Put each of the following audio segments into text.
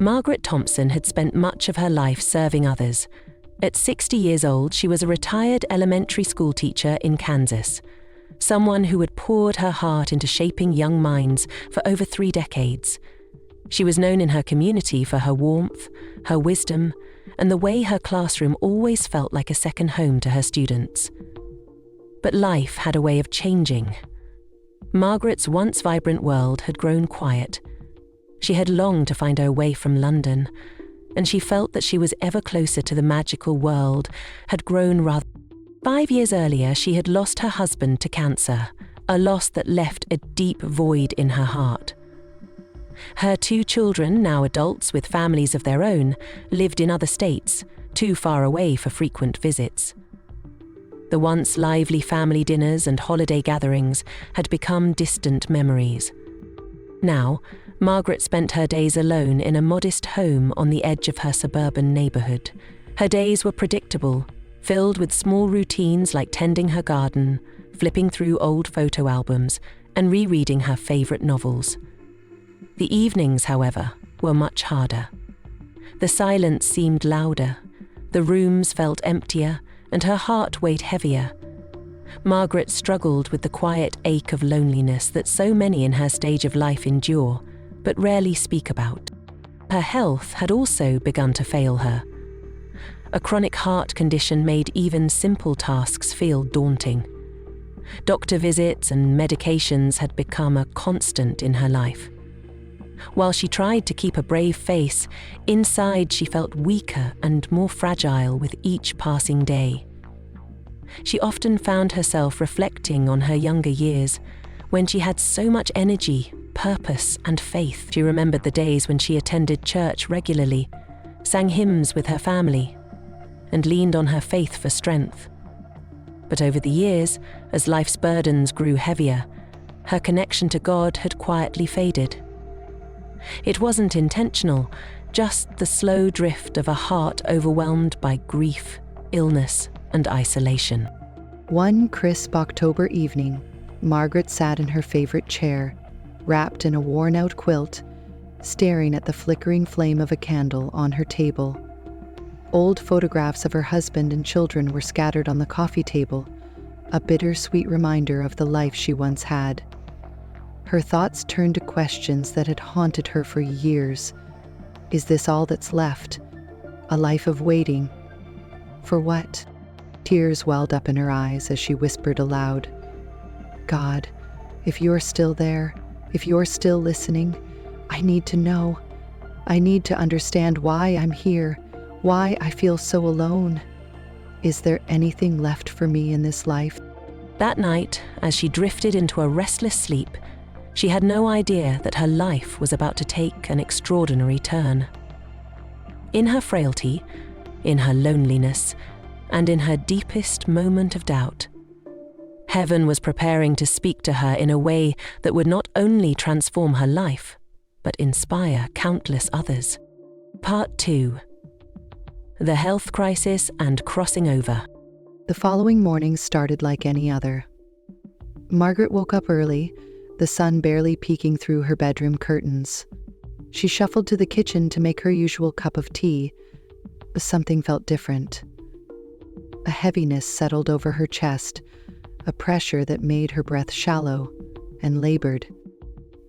Margaret Thompson had spent much of her life serving others. At 60 years old, she was a retired elementary school teacher in Kansas, someone who had poured her heart into shaping young minds for over 3 decades. She was known in her community for her warmth, her wisdom, and the way her classroom always felt like a second home to her students. But life had a way of changing. Margaret's once vibrant world had grown quiet. She had longed to find her way from London, and she felt that she was ever closer to the magical world had grown rather. 5 years earlier, she had lost her husband to cancer, a loss that left a deep void in her heart. Her 2 children, now adults with families of their own, lived in other states, too far away for frequent visits. The once lively family dinners and holiday gatherings had become distant memories. Now, Margaret spent her days alone in a modest home on the edge of her suburban neighborhood. Her days were predictable, filled with small routines like tending her garden, flipping through old photo albums, and rereading her favorite novels. The evenings, however, were much harder. The silence seemed louder, the rooms felt emptier, and her heart weighed heavier. Margaret struggled with the quiet ache of loneliness that so many in her stage of life endure, but rarely speak about. Her health had also begun to fail her. A chronic heart condition made even simple tasks feel daunting. Doctor visits and medications had become a constant in her life. While she tried to keep a brave face, inside she felt weaker and more fragile with each passing day. She often found herself reflecting on her younger years, when she had so much energy, purpose, and faith. She remembered the days when she attended church regularly, sang hymns with her family, and leaned on her faith for strength. But over the years, as life's burdens grew heavier, her connection to God had quietly faded. It wasn't intentional, just the slow drift of a heart overwhelmed by grief, illness, and isolation. One crisp October evening, Margaret sat in her favorite chair, wrapped in a worn-out quilt, staring at the flickering flame of a candle on her table. Old photographs of her husband and children were scattered on the coffee table, a bittersweet reminder of the life she once had. Her thoughts turned to questions that had haunted her for years. Is this all that's left? A life of waiting? For what? Tears welled up in her eyes as she whispered aloud, God, if you're still there, if you're still listening, I need to know. I need to understand why I'm here, why I feel so alone. Is there anything left for me in this life? That night, as she drifted into a restless sleep, she had no idea that her life was about to take an extraordinary turn. In her frailty, in her loneliness, and in her deepest moment of doubt, heaven was preparing to speak to her in a way that would not only transform her life, but inspire countless others. Part 2. The Health Crisis and Crossing Over. The following morning started like any other. Margaret woke up early, the sun barely peeking through her bedroom curtains. She shuffled to the kitchen to make her usual cup of tea. Something felt different. A heaviness settled over her chest, a pressure that made her breath shallow and labored.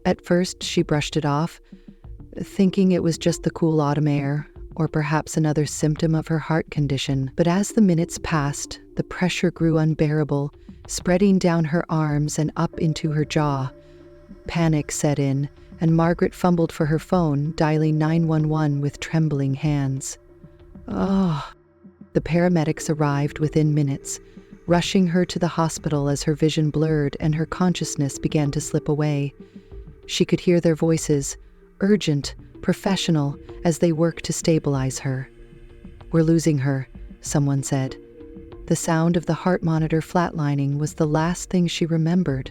At first, she brushed it off, thinking it was just the cool autumn air, or perhaps another symptom of her heart condition. But as the minutes passed, the pressure grew unbearable, spreading down her arms and up into her jaw. Panic set in, and Margaret fumbled for her phone, dialing 911 with trembling hands. Oh! The paramedics arrived within minutes, rushing her to the hospital as her vision blurred and her consciousness began to slip away. She could hear their voices, urgent, professional, as they worked to stabilize her. We're losing her, someone said. The sound of the heart monitor flatlining was the last thing she remembered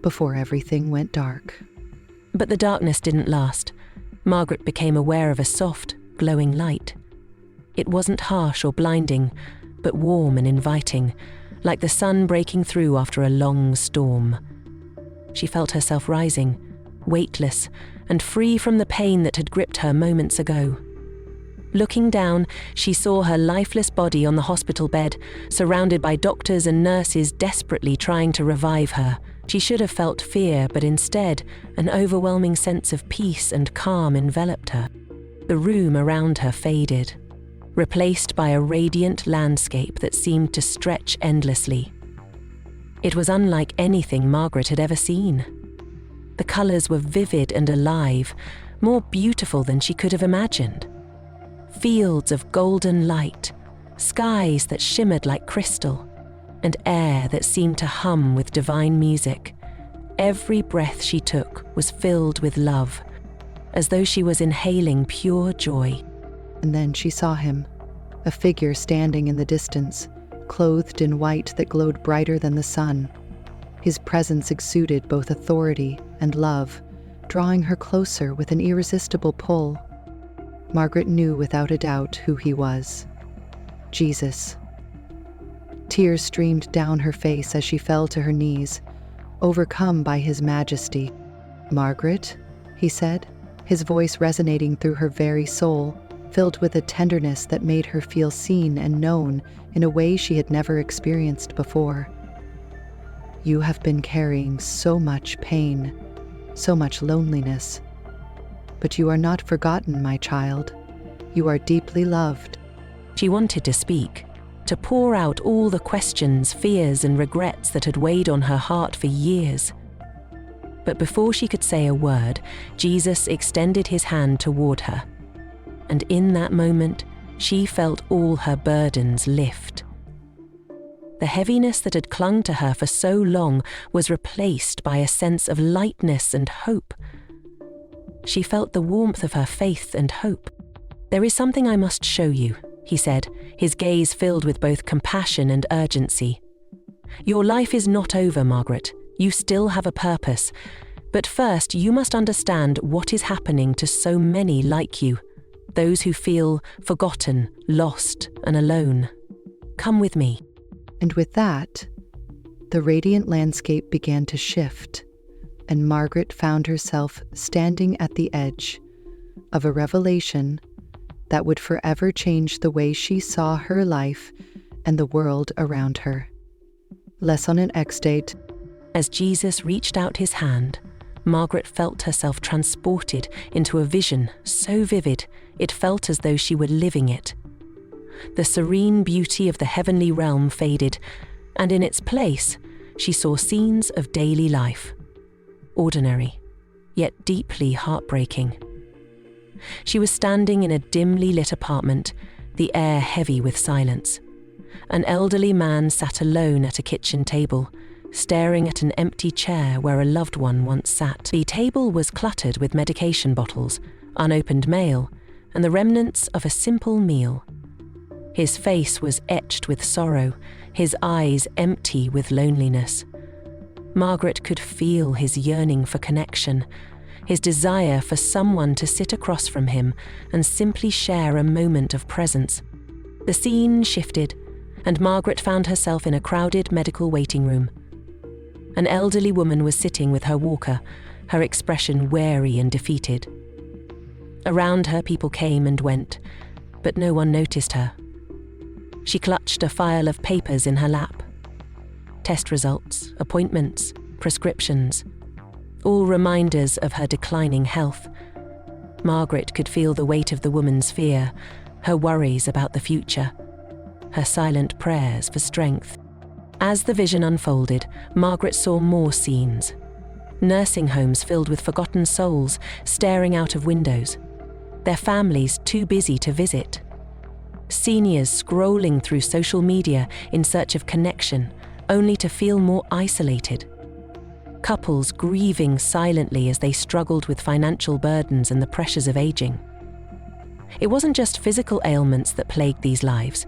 before everything went dark. But the darkness didn't last. Margaret became aware of a soft, glowing light. It wasn't harsh or blinding, but warm and inviting, like the sun breaking through after a long storm. She felt herself rising, weightless, and free from the pain that had gripped her moments ago. Looking down, she saw her lifeless body on the hospital bed, surrounded by doctors and nurses desperately trying to revive her. She should have felt fear, but instead, an overwhelming sense of peace and calm enveloped her. The room around her faded, replaced by a radiant landscape that seemed to stretch endlessly. It was unlike anything Margaret had ever seen. The colours were vivid and alive, more beautiful than she could have imagined. Fields of golden light, skies that shimmered like crystal, and air that seemed to hum with divine music. Every breath she took was filled with love, as though she was inhaling pure joy. And then she saw him, a figure standing in the distance, clothed in white that glowed brighter than the sun. His presence exuded both authority and love, drawing her closer with an irresistible pull. Margaret knew without a doubt who he was. Jesus. Tears streamed down her face as she fell to her knees, overcome by his majesty. "Margaret," he said, his voice resonating through her very soul, filled with a tenderness that made her feel seen and known in a way she had never experienced before. "You have been carrying so much pain, so much loneliness. But you are not forgotten, my child. You are deeply loved." She wanted to speak, to pour out all the questions, fears, and regrets that had weighed on her heart for years. But before she could say a word, Jesus extended his hand toward her. And in that moment, she felt all her burdens lift. The heaviness that had clung to her for so long was replaced by a sense of lightness and hope. She felt the warmth of her faith and hope. "There is something I must show you," he said, his gaze filled with both compassion and urgency. "Your life is not over, Margaret. You still have a purpose. But first, you must understand what is happening to so many like you, those who feel forgotten, lost, and alone. Come with me." And with that, the radiant landscape began to shift, and Margaret found herself standing at the edge of a revelation that would forever change the way she saw her life and the world around her. Less on an X-date. As Jesus reached out his hand, Margaret felt herself transported into a vision so vivid it felt as though she were living it. The serene beauty of the heavenly realm faded, and in its place, she saw scenes of daily life. Ordinary, yet deeply heartbreaking. She was standing in a dimly lit apartment, the air heavy with silence. An elderly man sat alone at a kitchen table, staring at an empty chair where a loved one once sat. The table was cluttered with medication bottles, unopened mail, and the remnants of a simple meal. His face was etched with sorrow, his eyes empty with loneliness. Margaret could feel his yearning for connection, his desire for someone to sit across from him and simply share a moment of presence. The scene shifted, and Margaret found herself in a crowded medical waiting room. An elderly woman was sitting with her walker, her expression wary and defeated. Around her, people came and went, but no one noticed her. She clutched a file of papers in her lap. Test results, appointments, prescriptions, all reminders of her declining health. Margaret could feel the weight of the woman's fear, her worries about the future, her silent prayers for strength. As the vision unfolded, Margaret saw more scenes. Nursing homes filled with forgotten souls staring out of windows, their families too busy to visit. Seniors scrolling through social media in search of connection, only to feel more isolated. Couples grieving silently as they struggled with financial burdens and the pressures of aging. It wasn't just physical ailments that plagued these lives.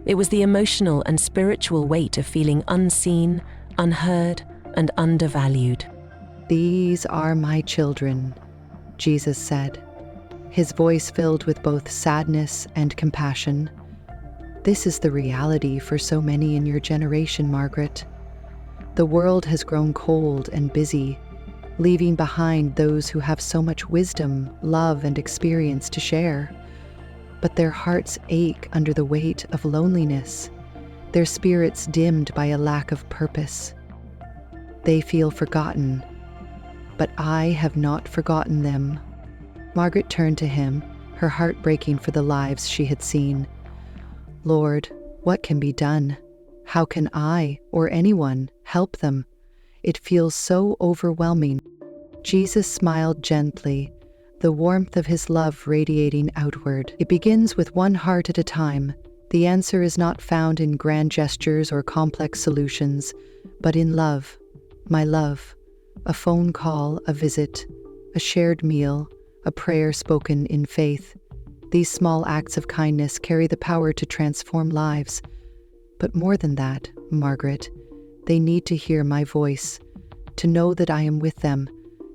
It was the emotional and spiritual weight of feeling unseen, unheard, and undervalued. "These are my children," Jesus said, his voice filled with both sadness and compassion. "This is the reality for so many in your generation, Margaret. The world has grown cold and busy, leaving behind those who have so much wisdom, love, and experience to share. But their hearts ache under the weight of loneliness, their spirits dimmed by a lack of purpose. They feel forgotten, but I have not forgotten them. Margaret turned to him, her heart breaking for the lives she had seen. Lord, what can be done? How can I or anyone help them? It feels so overwhelming. Jesus smiled gently, the warmth of his love radiating outward. It begins with one heart at a time. The answer is not found in grand gestures or complex solutions, but in love, my love. A phone call, a visit, a shared meal, a prayer spoken in faith. These small acts of kindness carry the power to transform lives. But more than that, Margaret, they need to hear my voice, to know that I am with them.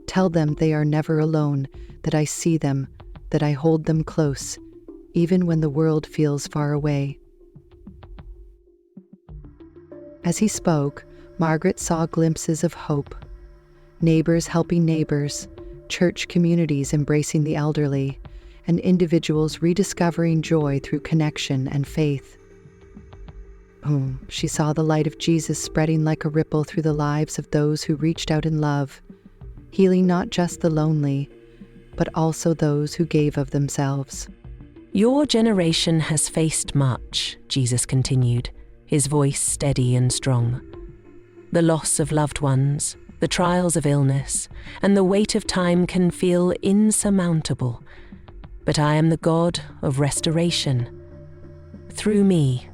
Tell them they are never alone, that I see them, that I hold them close, even when the world feels far away. As he spoke, Margaret saw glimpses of hope. Neighbors helping neighbors, church communities embracing the elderly, and individuals rediscovering joy through connection and faith. She saw the light of Jesus spreading like a ripple through the lives of those who reached out in love, healing not just the lonely, but also those who gave of themselves. Your generation has faced much, Jesus continued, his voice steady and strong. The loss of loved ones, the trials of illness, and the weight of time can feel insurmountable. But I am the God of restoration. Through me,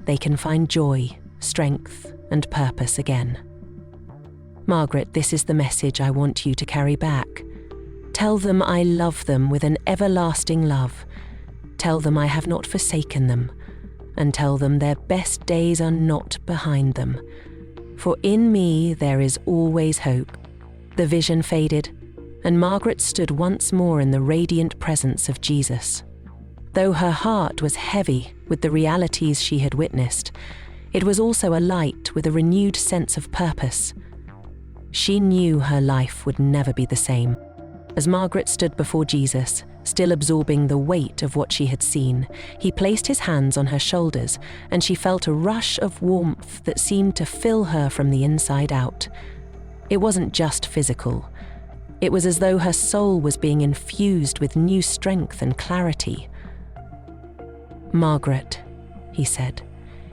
they can find joy, strength, and purpose again. Margaret, this is the message I want you to carry back. Tell them I love them with an everlasting love. Tell them I have not forsaken them, and tell them their best days are not behind them. For in me there is always hope. The vision faded, and Margaret stood once more in the radiant presence of Jesus. Though her heart was heavy with the realities she had witnessed, it was also alight with a renewed sense of purpose. She knew her life would never be the same. As Margaret stood before Jesus, still absorbing the weight of what she had seen, he placed his hands on her shoulders, and she felt a rush of warmth that seemed to fill her from the inside out. It wasn't just physical. It was as though her soul was being infused with new strength and clarity. Margaret, he said,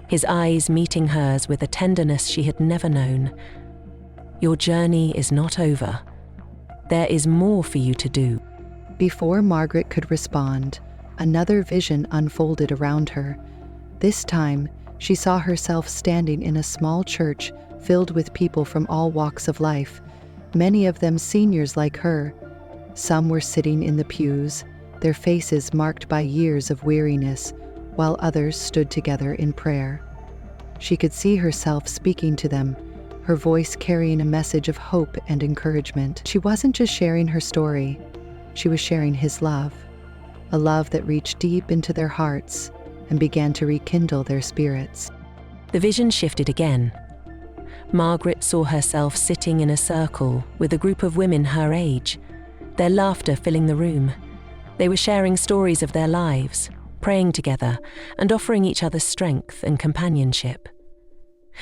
his eyes meeting hers with a tenderness she had never known. Your journey is not over. There is more for you to do. Before Margaret could respond, another vision unfolded around her. This time, she saw herself standing in a small church filled with people from all walks of life, many of them seniors like her. Some were sitting in the pews, their faces marked by years of weariness, while others stood together in prayer. She could see herself speaking to them, her voice carrying a message of hope and encouragement. She wasn't just sharing her story, she was sharing his love, a love that reached deep into their hearts and began to rekindle their spirits. The vision shifted again. Margaret saw herself sitting in a circle with a group of women her age, their laughter filling the room. They were sharing stories of their lives, praying together, and offering each other strength and companionship.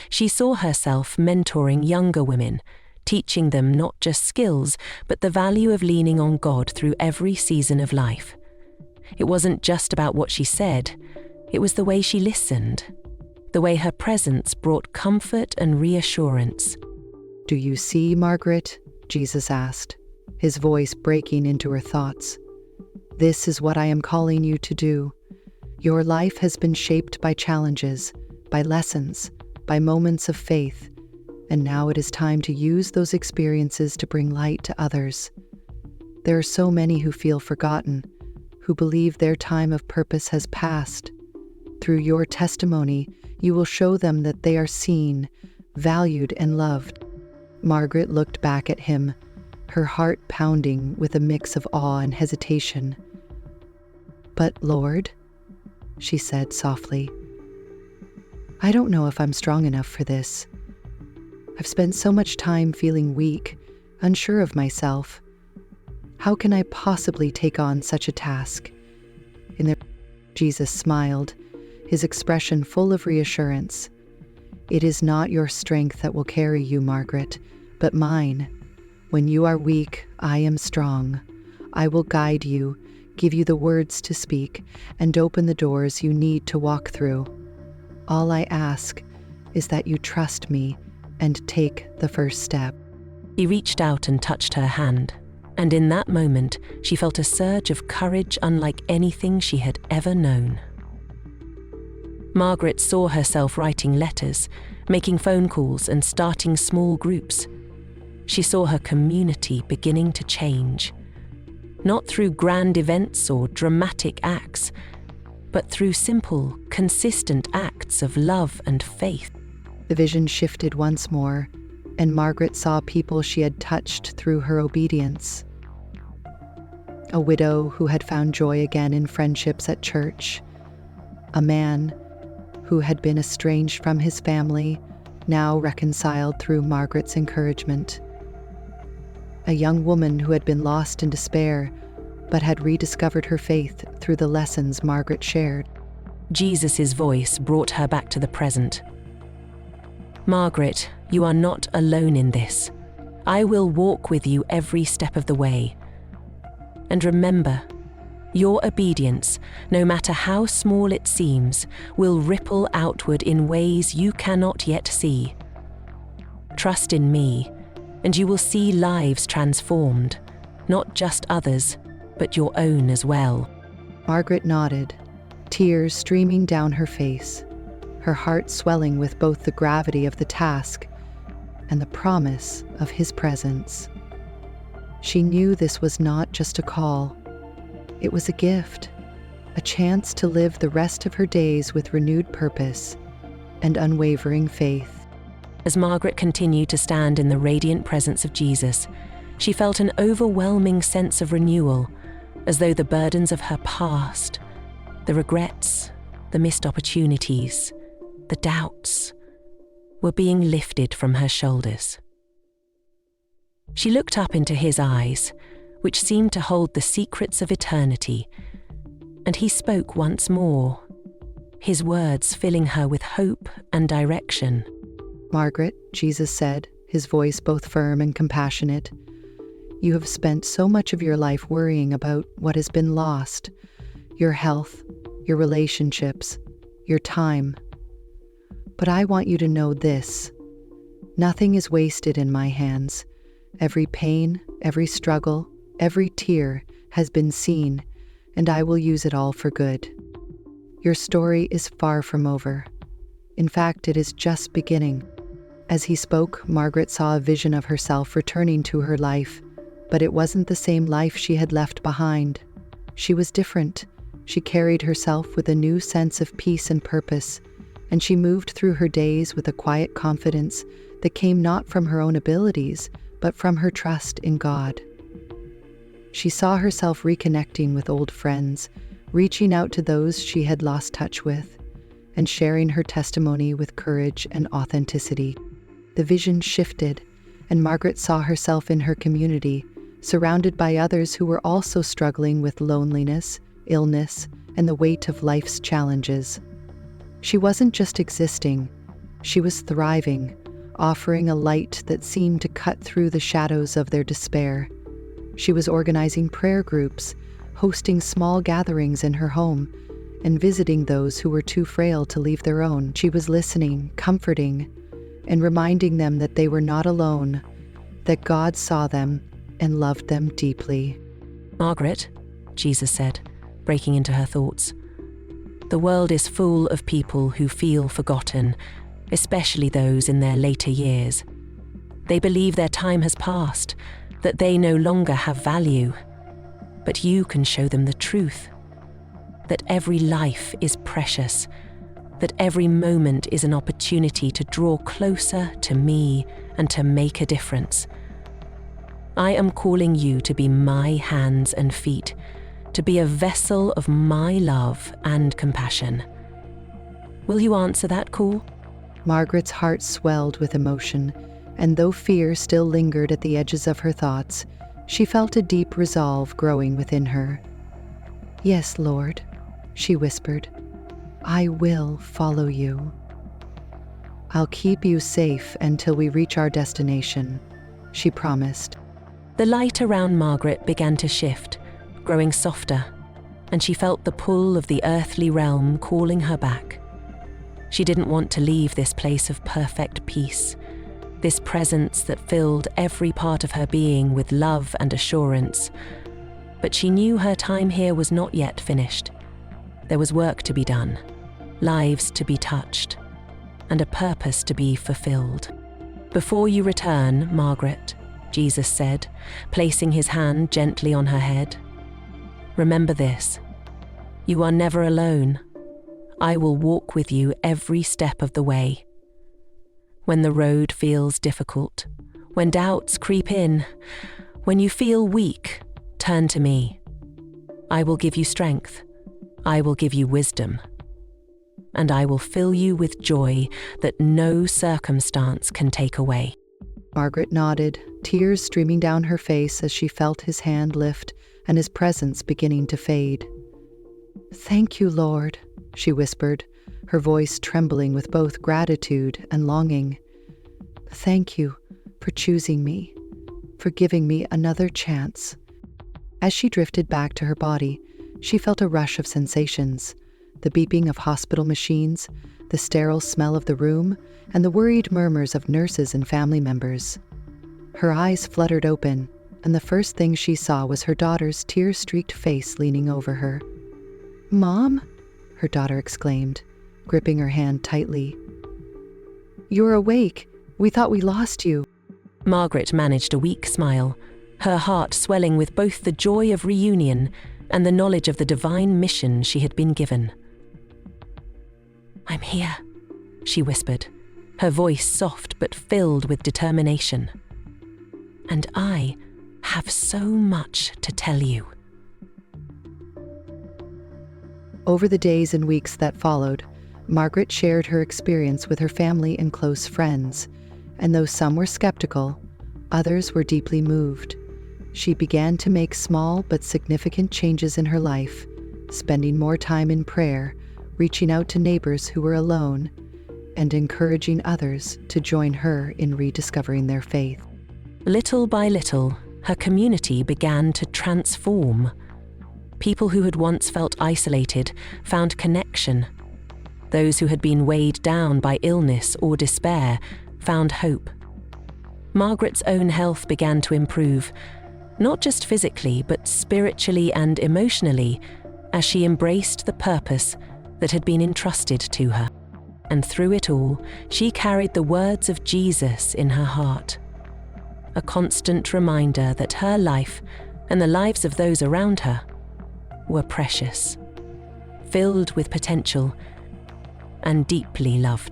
She saw herself mentoring younger women, teaching them not just skills, but the value of leaning on God through every season of life. It wasn't just about what she said, it was the way she listened, the way her presence brought comfort and reassurance. "Do you see, Margaret?" Jesus asked, his voice breaking into her thoughts. "This is what I am calling you to do. Your life has been shaped by challenges, by lessons, by moments of faith, and now it is time to use those experiences to bring light to others. There are so many who feel forgotten, who believe their time of purpose has passed. Through your testimony, you will show them that they are seen, valued, and loved." Margaret looked back at him, her heart pounding with a mix of awe and hesitation. "But Lord," she said softly, "I don't know if I'm strong enough for this. I've spent so much time feeling weak, unsure of myself. How can I possibly take on such a task? Jesus smiled, his expression full of reassurance. It is not your strength that will carry you, Margaret, but mine. When you are weak, I am strong. I will guide you, give you the words to speak, and open the doors you need to walk through. All I ask is that you trust me and take the first step. He reached out and touched her hand, and in that moment she felt a surge of courage unlike anything she had ever known. Margaret saw herself writing letters, making phone calls, and starting small groups. She saw her community beginning to change, not through grand events or dramatic acts, but through simple, consistent acts of love and faith. The vision shifted once more, and Margaret saw people she had touched through her obedience. A widow who had found joy again in friendships at church. A man who had been estranged from his family, now reconciled through Margaret's encouragement. A young woman who had been lost in despair, but had rediscovered her faith through the lessons Margaret shared. Jesus' voice brought her back to the present. Margaret, you are not alone in this. I will walk with you every step of the way. And remember, your obedience, no matter how small it seems, will ripple outward in ways you cannot yet see. Trust in me, and you will see lives transformed, not just others, but your own as well. Margaret nodded, tears streaming down her face, her heart swelling with both the gravity of the task and the promise of his presence. She knew this was not just a call. It was a gift, a chance to live the rest of her days with renewed purpose and unwavering faith. As Margaret continued to stand in the radiant presence of Jesus, she felt an overwhelming sense of renewal, as though the burdens of her past, the regrets, the missed opportunities, the doubts, were being lifted from her shoulders. She looked up into his eyes, which seemed to hold the secrets of eternity, and he spoke once more, his words filling her with hope and direction. Margaret, Jesus said, his voice both firm and compassionate, you have spent so much of your life worrying about what has been lost, your health, your relationships, your time. But I want you to know this: nothing is wasted in my hands. Every pain, every struggle, every tear has been seen, and I will use it all for good. Your story is far from over. In fact, it is just beginning. As he spoke, Margaret saw a vision of herself returning to her life, but it wasn't the same life she had left behind. She was different. She carried herself with a new sense of peace and purpose, and she moved through her days with a quiet confidence that came not from her own abilities, but from her trust in God. She saw herself reconnecting with old friends, reaching out to those she had lost touch with, and sharing her testimony with courage and authenticity. The vision shifted, and Margaret saw herself in her community, surrounded by others who were also struggling with loneliness, illness, and the weight of life's challenges. She wasn't just existing, she was thriving, offering a light that seemed to cut through the shadows of their despair. She was organizing prayer groups, hosting small gatherings in her home, and visiting those who were too frail to leave their own. She was listening, comforting, and reminding them that they were not alone, that God saw them and loved them deeply. Margaret, Jesus said, breaking into her thoughts, the world is full of people who feel forgotten, especially those in their later years. They believe their time has passed, that they no longer have value. But you can show them the truth, that every life is precious, that every moment is an opportunity to draw closer to me and to make a difference. I am calling you to be my hands and feet, to be a vessel of my love and compassion. Will you answer that call? Margaret's heart swelled with emotion, and though fear still lingered at the edges of her thoughts, she felt a deep resolve growing within her. "Yes, Lord," she whispered, "I will follow you. I'll keep you safe until we reach our destination," she promised. The light around Margaret began to shift, growing softer, and she felt the pull of the earthly realm calling her back. She didn't want to leave this place of perfect peace, this presence that filled every part of her being with love and assurance. But she knew her time here was not yet finished. There was work to be done, lives to be touched, and a purpose to be fulfilled. "Before you return, Margaret," Jesus said, placing his hand gently on her head, "remember this. You are never alone. I will walk with you every step of the way. When the road feels difficult, when doubts creep in, when you feel weak, turn to me. I will give you strength. I will give you wisdom. And I will fill you with joy that no circumstance can take away." Margaret nodded, tears streaming down her face as she felt his hand lift and his presence beginning to fade. "Thank you, Lord," she whispered, her voice trembling with both gratitude and longing. "Thank you for choosing me, for giving me another chance." As she drifted back to her body, she felt a rush of sensations: the beeping of hospital machines, the sterile smell of the room, and the worried murmurs of nurses and family members. Her eyes fluttered open, and the first thing she saw was her daughter's tear-streaked face leaning over her. "Mom?" her daughter exclaimed, gripping her hand tightly. "You're awake. We thought we lost you." Margaret managed a weak smile, her heart swelling with both the joy of reunion and the knowledge of the divine mission she had been given. "I'm here," she whispered, her voice soft but filled with determination. "And I have so much to tell you." Over the days and weeks that followed, Margaret shared her experience with her family and close friends, and though some were skeptical, others were deeply moved. She began to make small but significant changes in her life, spending more time in prayer, reaching out to neighbors who were alone, and encouraging others to join her in rediscovering their faith. Little by little, her community began to transform. People who had once felt isolated found connection. Those who had been weighed down by illness or despair found hope. Margaret's own health began to improve, not just physically but spiritually and emotionally, as she embraced the purpose that had been entrusted to her. And through it all, she carried the words of Jesus in her heart, a constant reminder that her life and the lives of those around her were precious, filled with potential, and deeply loved.